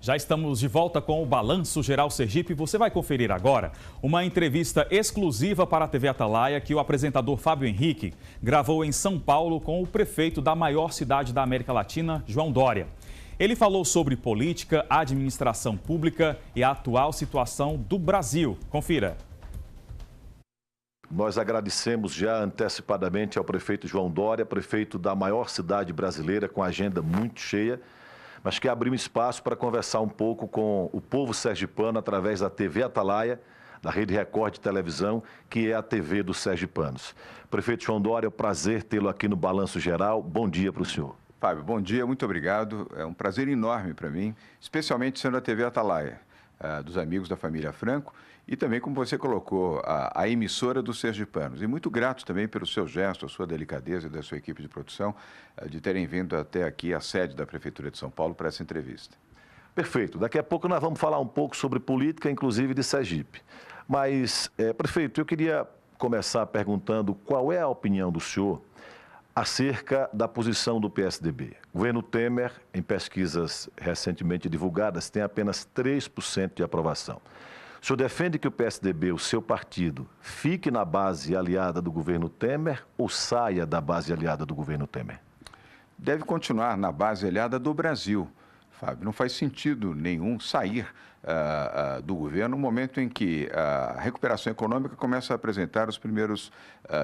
Já estamos de volta com o Balanço Geral Sergipe. Você vai conferir agora uma entrevista exclusiva para a TV Atalaia que o apresentador Fábio Henrique gravou em São Paulo com o prefeito da maior cidade da América Latina, João Dória. Ele falou sobre política, administração pública e a atual situação do Brasil. Confira. Nós agradecemos já antecipadamente ao prefeito João Dória, prefeito da maior cidade brasileira, com agenda muito cheia, mas que abriu espaço para conversar um pouco com o povo sergipano através da TV Atalaia, da Rede Record de televisão, que é a TV dos sergipanos. Prefeito João Dória, é um prazer tê-lo aqui no Balanço Geral. Bom dia para o senhor. Fábio, bom dia, muito obrigado. É um prazer enorme para mim, especialmente sendo a TV Atalaia, dos amigos da família Franco, e também, como você colocou, a emissora dos sergipanos. E muito grato também pelo seu gesto, a sua delicadeza e da sua equipe de produção, de terem vindo até aqui, a sede da Prefeitura de São Paulo, para essa entrevista. Perfeito. Daqui a pouco nós vamos falar um pouco sobre política, inclusive de Sergipe. Mas, prefeito, eu queria começar perguntando qual é a opinião do senhor acerca da posição do PSDB. O governo Temer, em pesquisas recentemente divulgadas, tem apenas 3% de aprovação. O senhor defende que o PSDB, o seu partido, fique na base aliada do governo Temer ou saia da base aliada do governo Temer? Deve continuar na base aliada do Brasil, Fábio. Não faz sentido nenhum sair do governo no momento em que a recuperação econômica começa a apresentar os primeiros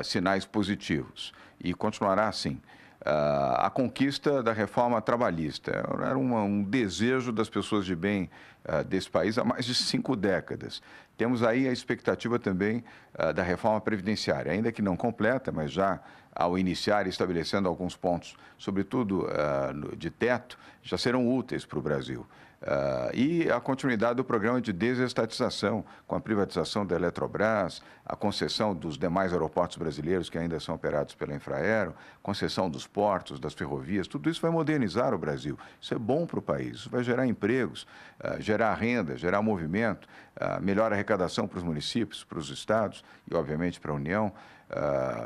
sinais positivos. E continuará assim. A conquista da reforma trabalhista era um desejo das pessoas de bem desse país há mais de 5 décadas. Temos aí a expectativa também da reforma previdenciária, ainda que não completa, mas já ao iniciar estabelecendo alguns pontos, sobretudo de teto, já serão úteis para o Brasil. E a continuidade do programa de desestatização, com a privatização da Eletrobras, a concessão dos demais aeroportos brasileiros que ainda são operados pela Infraero, concessão dos portos, das ferrovias, tudo isso vai modernizar o Brasil. Isso é bom para o país, isso vai gerar empregos, gerar renda, gerar movimento, melhor arrecadação para os municípios, para os estados e, obviamente, para a União.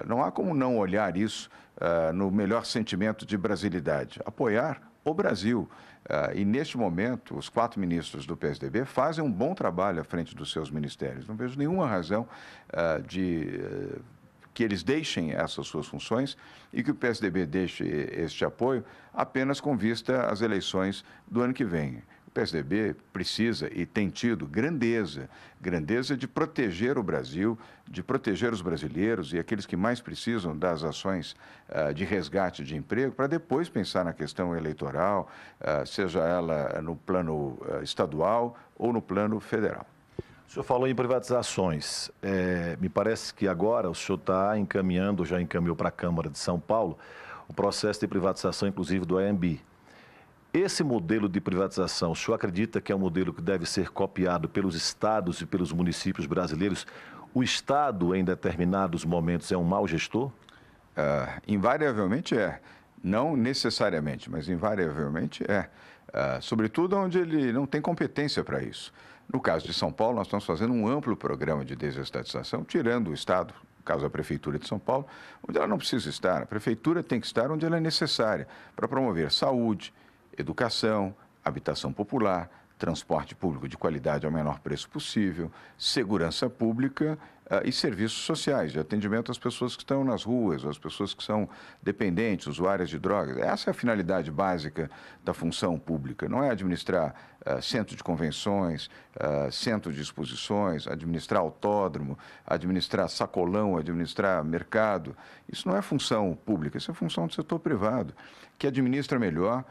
Não há como não olhar isso no melhor sentimento de brasilidade, apoiar o Brasil. E, neste momento, os 4 ministros do PSDB fazem um bom trabalho à frente dos seus ministérios. Não vejo nenhuma razão que eles deixem essas suas funções e que o PSDB deixe este apoio apenas com vista às eleições do ano que vem. O PSDB precisa e tem tido grandeza de proteger o Brasil, de proteger os brasileiros e aqueles que mais precisam das ações de resgate de emprego, para depois pensar na questão eleitoral, seja ela no plano estadual ou no plano federal. O senhor falou em privatizações. Me parece que agora o senhor está encaminhando, já encaminhou para a Câmara de São Paulo, o processo de privatização, inclusive, do AMB. Esse modelo de privatização, o senhor acredita que é um modelo que deve ser copiado pelos estados e pelos municípios brasileiros? O Estado, em determinados momentos, é um mau gestor? Invariavelmente é. Não necessariamente, mas invariavelmente é. Sobretudo onde ele não tem competência para isso. No caso de São Paulo, nós estamos fazendo um amplo programa de desestatização, tirando o Estado, no caso a Prefeitura de São Paulo, onde ela não precisa estar. A Prefeitura tem que estar onde ela é necessária para promover saúde, educação, habitação popular, transporte público de qualidade ao menor preço possível, segurança pública e serviços sociais de atendimento às pessoas que estão nas ruas, às pessoas que são dependentes, usuárias de drogas. Essa é a finalidade básica da função pública, não é administrar centro de convenções, centro de exposições, administrar autódromo, administrar sacolão, administrar mercado. Isso não é função pública, isso é função do setor privado, que administra melhor,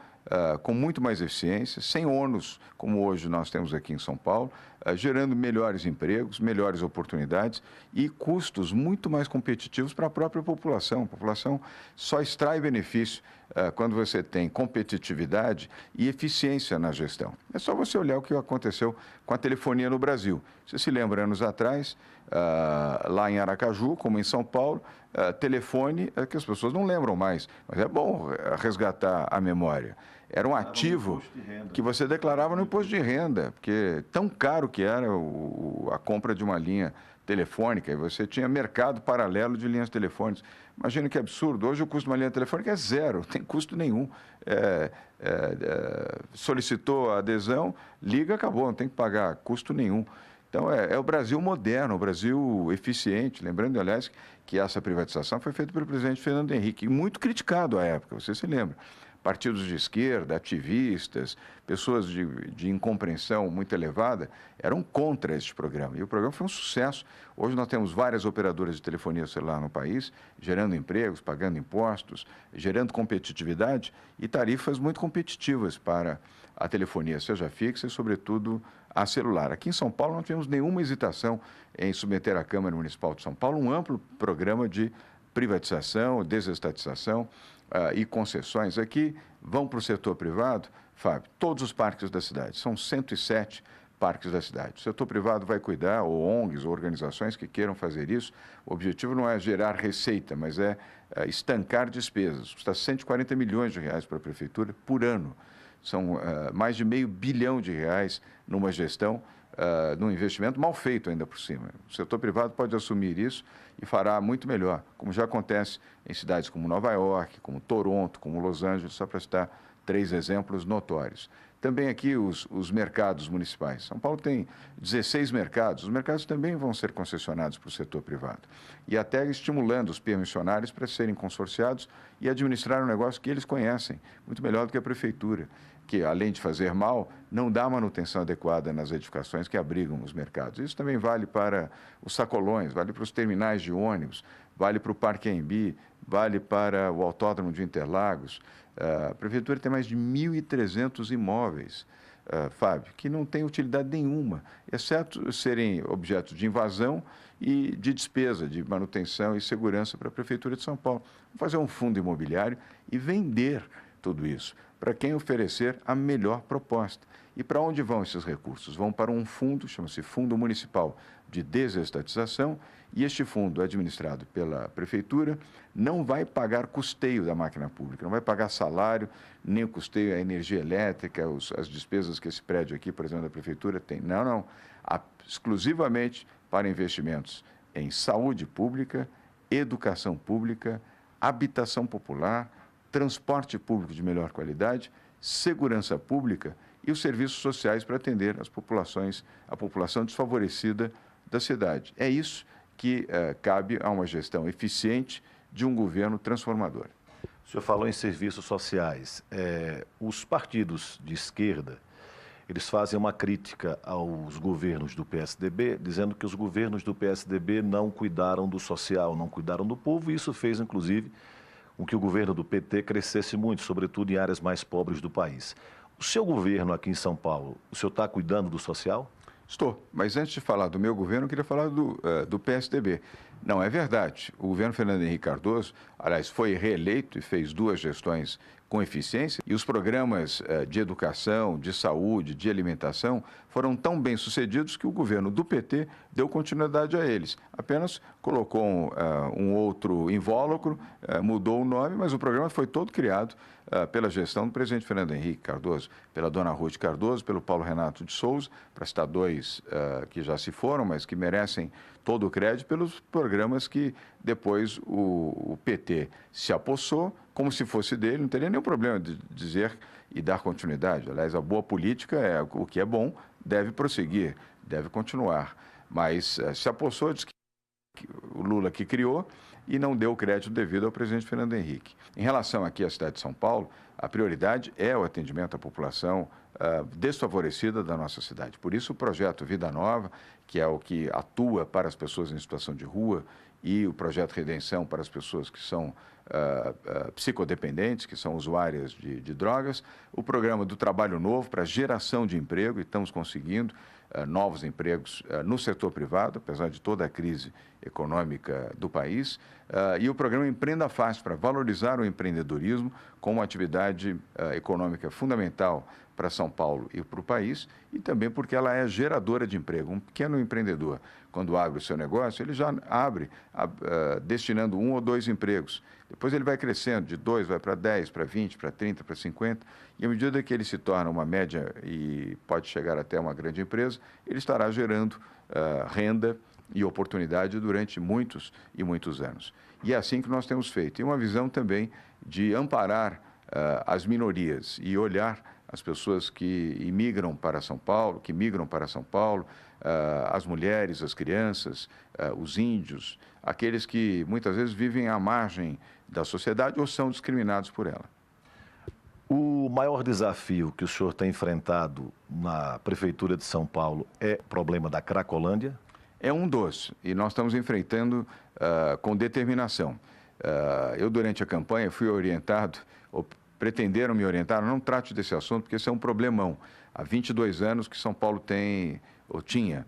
com muito mais eficiência, sem ônus, como hoje nós temos aqui em São Paulo, gerando melhores empregos, melhores oportunidades e custos muito mais competitivos para a própria população. A população só extrai benefício quando você tem competitividade e eficiência na gestão. É só você olhar o que aconteceu com a telefonia no Brasil. Você se lembra, anos atrás, lá em Aracaju, como em São Paulo, telefone que as pessoas não lembram mais, mas é bom resgatar a memória. Era um ativo que você declarava no imposto de renda, porque tão caro que era a compra de uma linha telefônica e você tinha mercado paralelo de linhas telefônicas. Imagina que absurdo. Hoje o custo de uma linha telefônica é zero, não tem custo nenhum. Solicitou a adesão, liga, acabou, não tem que pagar custo nenhum. Então, é o Brasil moderno, o Brasil eficiente. Lembrando, aliás, que essa privatização foi feita pelo presidente Fernando Henrique, e muito criticado à época, você se lembra. Partidos de esquerda, ativistas, pessoas de incompreensão muito elevada, eram contra este programa. E o programa foi um sucesso. Hoje nós temos várias operadoras de telefonia celular no país, gerando empregos, pagando impostos, gerando competitividade e tarifas muito competitivas para a telefonia, seja fixa e, sobretudo, a celular. Aqui em São Paulo não tivemos nenhuma hesitação em submeter à Câmara Municipal de São Paulo um amplo programa de privatização, desestatização e concessões. Aqui vão para o setor privado, Fábio, todos os parques da cidade, são 107 parques da cidade. O setor privado vai cuidar, ou ONGs, ou organizações que queiram fazer isso. O objetivo não é gerar receita, mas é estancar despesas. Custa 140 milhões de reais para a prefeitura por ano. São mais de R$500 bilhão numa gestão, num investimento mal feito ainda por cima. O setor privado pode assumir isso e fará muito melhor, como já acontece em cidades como Nova York, como Toronto, como Los Angeles, só para citar 3 exemplos notórios. Também aqui os mercados municipais. São Paulo tem 16 mercados. Os mercados também vão ser concessionados para o setor privado. E até estimulando os permissionários para serem consorciados e administrar um negócio que eles conhecem, muito melhor do que a prefeitura, que, além de fazer mal, não dá manutenção adequada nas edificações que abrigam os mercados. Isso também vale para os sacolões, vale para os terminais de ônibus, vale para o Parque Anhembi, vale para o Autódromo de Interlagos. A prefeitura tem mais de 1.300 imóveis, Fábio, que não têm utilidade nenhuma, exceto serem objetos de invasão e de despesa, de manutenção e segurança para a Prefeitura de São Paulo. Vamos fazer um fundo imobiliário e vender tudo isso para quem oferecer a melhor proposta. E para onde vão esses recursos? Vão para um fundo, chama-se Fundo Municipal de Desestatização, e este fundo, administrado pela Prefeitura, não vai pagar custeio da máquina pública, não vai pagar salário, nem o custeio à energia elétrica, as despesas que esse prédio aqui, por exemplo, da Prefeitura tem. Não, não. Exclusivamente para investimentos em saúde pública, educação pública, habitação popular, transporte público de melhor qualidade, segurança pública e os serviços sociais para atender a população desfavorecida da cidade. É isso que cabe a uma gestão eficiente de um governo transformador. O senhor falou em serviços sociais. Os partidos de esquerda, eles fazem uma crítica aos governos do PSDB, dizendo que os governos do PSDB não cuidaram do social, não cuidaram do povo, e isso fez, inclusive, com que o governo do PT crescesse muito, sobretudo em áreas mais pobres do país. O seu governo aqui em São Paulo, o senhor está cuidando do social? Estou, mas antes de falar do meu governo, eu queria falar do PSDB. Não, é verdade. O governo Fernando Henrique Cardoso, aliás, foi reeleito e fez 2 gestões com eficiência, e os programas de educação, de saúde, de alimentação foram tão bem sucedidos que o governo do PT deu continuidade a eles. Apenas colocou um outro invólucro, mudou o nome, mas o programa foi todo criado pela gestão do presidente Fernando Henrique Cardoso, pela dona Ruth Cardoso, pelo Paulo Renato de Souza, para citar 2 que já se foram, mas que merecem todo o crédito pelos programas que depois o PT se apossou, como se fosse dele, não teria nenhum problema de dizer e dar continuidade. Aliás, a boa política é o que é bom, deve prosseguir, deve continuar. Mas se apossou, diz que o Lula que criou e não deu o crédito devido ao presidente Fernando Henrique. Em relação aqui à cidade de São Paulo, a prioridade é o atendimento à população desfavorecida da nossa cidade. Por isso, o projeto Vida Nova, que é o que atua para as pessoas em situação de rua, e o projeto Redenção para as pessoas que são psicodependentes, que são usuárias de drogas, o programa do Trabalho Novo para geração de emprego, e estamos conseguindo novos empregos no setor privado, apesar de toda a crise econômica do país, e o programa Empreenda Fácil para valorizar o empreendedorismo como uma atividade econômica fundamental para São Paulo e para o país, e também porque ela é geradora de emprego. Um pequeno empreendedor, quando abre o seu negócio, ele já abre destinando 1 ou 2 empregos. Depois ele vai crescendo, de 2 vai para 10, para 20, para 30, para 50, e à medida que ele se torna uma média e pode chegar até uma grande empresa, ele estará gerando renda e oportunidade durante muitos e muitos anos. E é assim que nós temos feito. E uma visão também de amparar as minorias e olhar as pessoas que imigram para São Paulo, que migram para São Paulo, as mulheres, as crianças, os índios, aqueles que muitas vezes vivem à margem da sociedade ou são discriminados por ela. O maior desafio que o senhor tem enfrentado na Prefeitura de São Paulo é o problema da Cracolândia? É um dos, e nós estamos enfrentando com determinação. Eu, durante a campanha, fui orientado, ou pretenderam me orientar, não trate desse assunto, porque esse é um problemão. Há 22 anos que São Paulo tem, ou tinha,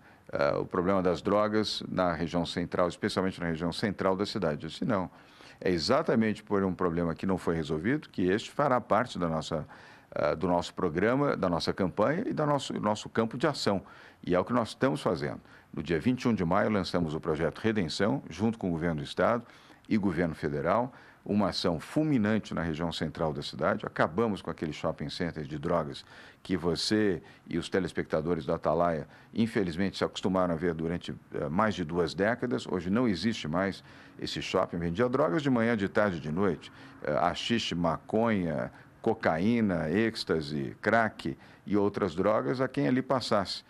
o problema das drogas na região central, especialmente na região central da cidade. Eu disse, não, é exatamente por um problema que não foi resolvido que este fará parte da do nosso programa, da nossa campanha e do nosso campo de ação. E é o que nós estamos fazendo. No dia 21 de maio, lançamos o projeto Redenção, junto com o Governo do Estado e Governo Federal, uma ação fulminante na região central da cidade. Acabamos com aquele shopping center de drogas que você e os telespectadores da Atalaia, infelizmente, se acostumaram a ver durante mais de 2 décadas. Hoje não existe mais esse shopping. Vendia drogas de manhã, de tarde e de noite. Haxixe, maconha, cocaína, êxtase, crack e outras drogas a quem ali passasse.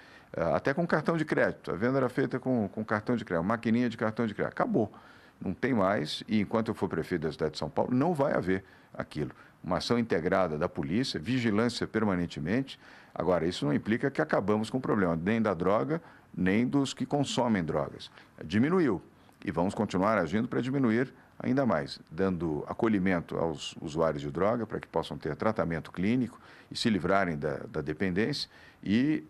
Até com cartão de crédito. A venda era feita com cartão de crédito, maquininha de cartão de crédito. Acabou. Não tem mais, e enquanto eu for prefeito da cidade de São Paulo, não vai haver aquilo. Uma ação integrada da polícia, vigilância permanentemente. Agora, isso não implica que acabamos com o problema, nem da droga, nem dos que consomem drogas. Diminuiu, e vamos continuar agindo para diminuir ainda mais, dando acolhimento aos usuários de droga para que possam ter tratamento clínico e se livrarem da dependência, e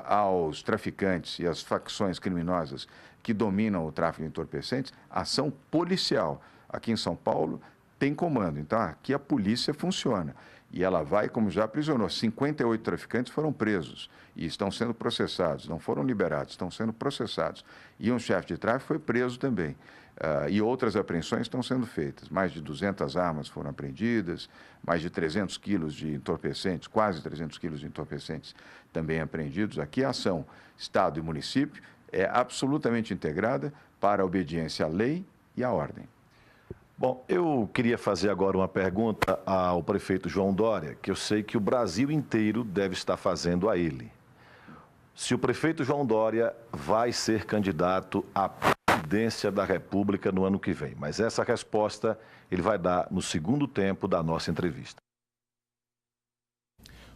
aos traficantes e às facções criminosas que dominam o tráfico de entorpecentes, a ação policial aqui em São Paulo tem comando. Então, aqui a polícia funciona. E ela vai, como já aprisionou, 58 traficantes foram presos e estão sendo processados, não foram liberados, estão sendo processados. E um chefe de tráfico foi preso também. E outras apreensões estão sendo feitas. Mais de 200 armas foram apreendidas, mais de 300 quilos de entorpecentes, quase 300 quilos de entorpecentes também apreendidos. Aqui a ação Estado e município é absolutamente integrada para a obediência à lei e à ordem. Bom, eu queria fazer agora uma pergunta ao prefeito João Dória, que eu sei que o Brasil inteiro deve estar fazendo a ele. Se o prefeito João Dória vai ser candidato à presidência da República no ano que vem. Mas essa resposta ele vai dar no segundo tempo da nossa entrevista.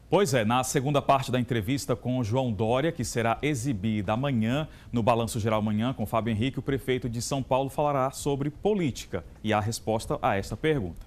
Pois é, na segunda parte da entrevista com o João Dória, que será exibida amanhã no Balanço Geral Amanhã com Fábio Henrique, o prefeito de São Paulo falará sobre política e a resposta a esta pergunta.